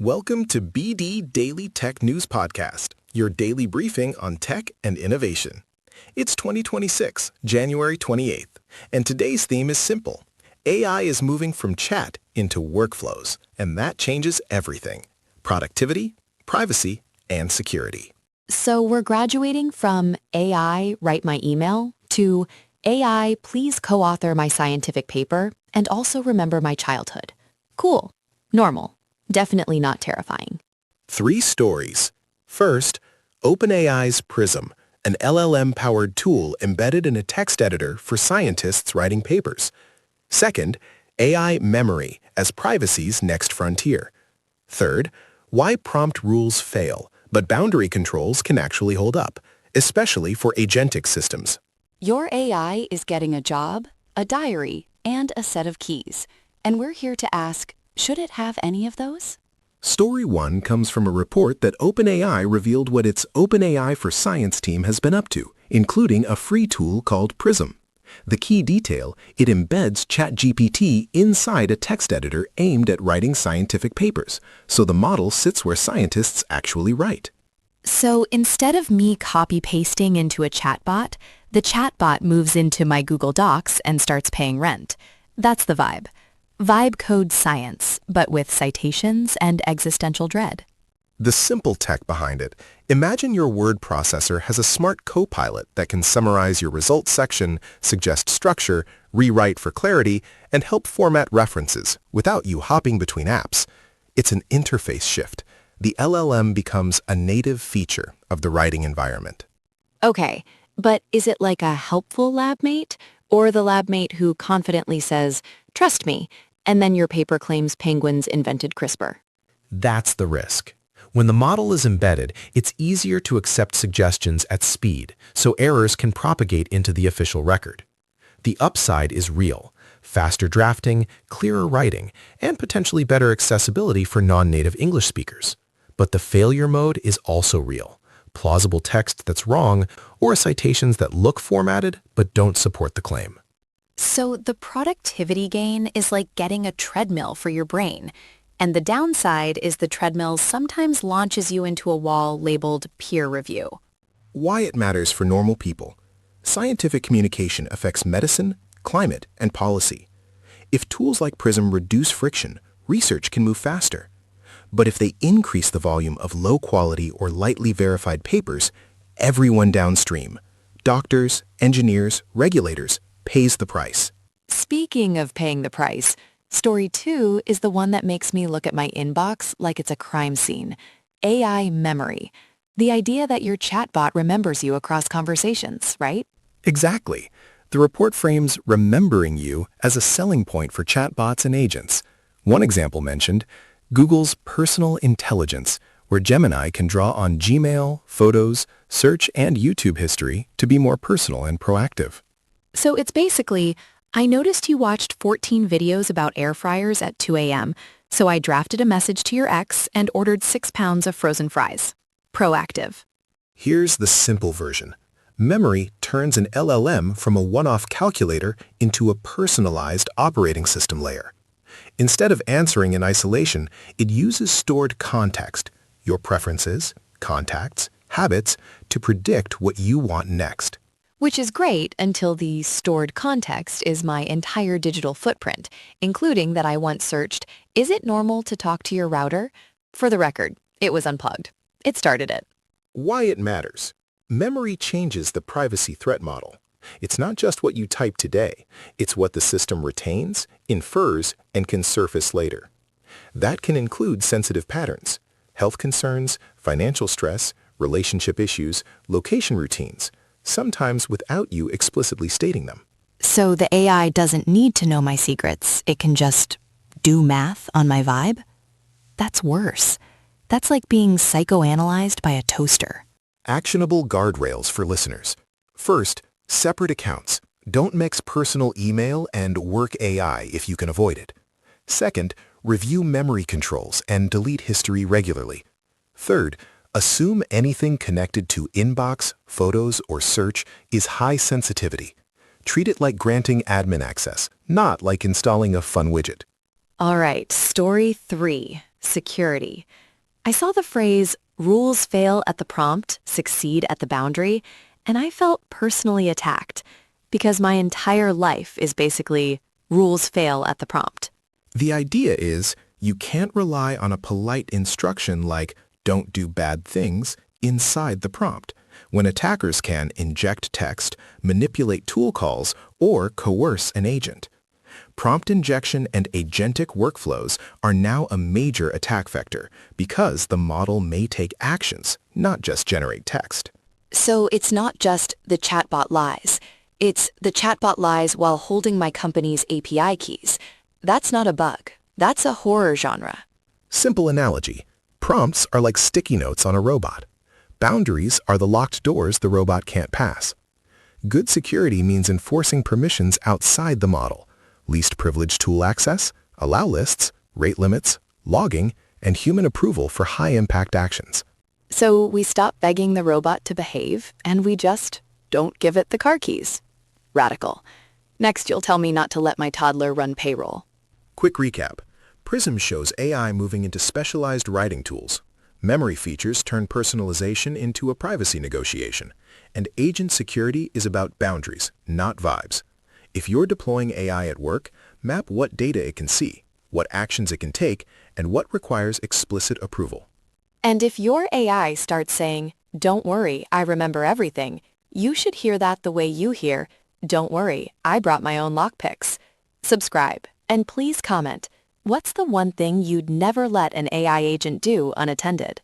Welcome to BD Daily Tech News Podcast, your daily briefing on tech and innovation. It's 2026, January 28th, and today's theme is simple. AI is moving from chat into workflows, and that changes everything. Productivity, privacy, and security. So we're graduating from AI, write my email, to AI, please co-author my scientific paper, and also remember my childhood. Cool. Normal. Definitely not terrifying. 3 stories. First, OpenAI's Prism, an LLM-powered tool embedded in a text editor for scientists writing papers. Second, AI memory as privacy's next frontier. Third, why prompt rules fail, but boundary controls can actually hold up, especially for agentic systems. Your AI is getting a job, a diary, and a set of keys. And we're here to ask, should it have any of those? Story 1 comes from a report that OpenAI revealed what its OpenAI for Science team has been up to, including a free tool called Prism. The key detail, it embeds ChatGPT inside a text editor aimed at writing scientific papers, so the model sits where scientists actually write. So instead of me copy-pasting into a chatbot, the chatbot moves into my Google Docs and starts paying rent. That's the vibe. Vibe code science, but with citations and existential dread. The simple tech behind it. Imagine your word processor has a smart co-pilot that can summarize your results section, suggest structure, rewrite for clarity, and help format references without you hopping between apps. It's an interface shift. The LLM becomes a native feature of the writing environment. Okay, but is it like a helpful lab mate, or the lab mate who confidently says, "Trust me," and then your paper claims penguins invented CRISPR? That's the risk. When the model is embedded, it's easier to accept suggestions at speed, so errors can propagate into the official record. The upside is real: faster drafting, clearer writing, and potentially better accessibility for non-native English speakers. But the failure mode is also real: plausible text that's wrong, or citations that look formatted but don't support the claim. So the productivity gain is like getting a treadmill for your brain. And the downside is the treadmill sometimes launches you into a wall labeled peer review. Why it matters for normal people. Scientific communication affects medicine, climate, and policy. If tools like Prism reduce friction, research can move faster. But if they increase the volume of low-quality or lightly verified papers, everyone downstream, doctors, engineers, regulators, pays the price. Speaking of paying the price, story 2 is the one that makes me look at my inbox like it's a crime scene. AI memory. The idea that your chatbot remembers you across conversations, right? Exactly. The report frames remembering you as a selling point for chatbots and agents. One example mentioned Google's personal intelligence, where Gemini can draw on Gmail, photos, search, and YouTube history to be more personal and proactive. So it's basically, I noticed you watched 14 videos about air fryers at 2 a.m., so I drafted a message to your ex and ordered 6 pounds of frozen fries. Proactive. Here's the simple version. Memory turns an LLM from a one-off calculator into a personalized operating system layer. Instead of answering in isolation, it uses stored context, your preferences, contacts, habits, to predict what you want next. Which is great until the stored context is my entire digital footprint, including that I once searched, "Is it normal to talk to your router?" For the record, it was unplugged. It started it. Why it matters. Memory changes the privacy threat model. It's not just what you type today. It's what the system retains, infers, and can surface later. That can include sensitive patterns, health concerns, financial stress, relationship issues, location routines, sometimes without you explicitly stating them. So the AI doesn't need to know my secrets. It can just do math on my vibe? That's worse. That's like being psychoanalyzed by a toaster. Actionable guardrails for listeners. First, separate accounts. Don't mix personal email and work AI if you can avoid it. Second, review memory controls and delete history regularly. Third, assume anything connected to inbox, photos, or search is high sensitivity. Treat it like granting admin access, not like installing a fun widget. All right, story 3. security. I saw the phrase, rules fail at the prompt, succeed at the boundary, and I felt personally attacked because my entire life is basically rules fail at the prompt. The idea is you can't rely on a polite instruction like don't do bad things inside the prompt, when attackers can inject text, manipulate tool calls, or coerce an agent. Prompt injection and agentic workflows are now a major attack vector because the model may take actions, not just generate text. So it's not just the chatbot lies. It's the chatbot lies while holding my company's API keys. That's not a bug. That's a horror genre. Simple analogy. Prompts are like sticky notes on a robot. Boundaries are the locked doors the robot can't pass. Good security means enforcing permissions outside the model. Least privileged tool access, allow lists, rate limits, logging, and human approval for high-impact actions. So we stop begging the robot to behave, and we just don't give it the car keys. Radical. Next, you'll tell me not to let my toddler run payroll. Quick recap. Prism shows AI moving into specialized writing tools. Memory features turn personalization into a privacy negotiation. And agent security is about boundaries, not vibes. If you're deploying AI at work, map what data it can see, what actions it can take, and what requires explicit approval. And if your AI starts saying, "Don't worry, I remember everything," you should hear that the way you hear, "Don't worry, I brought my own lockpicks." Subscribe, and please comment, what's the one thing you'd never let an AI agent do unattended?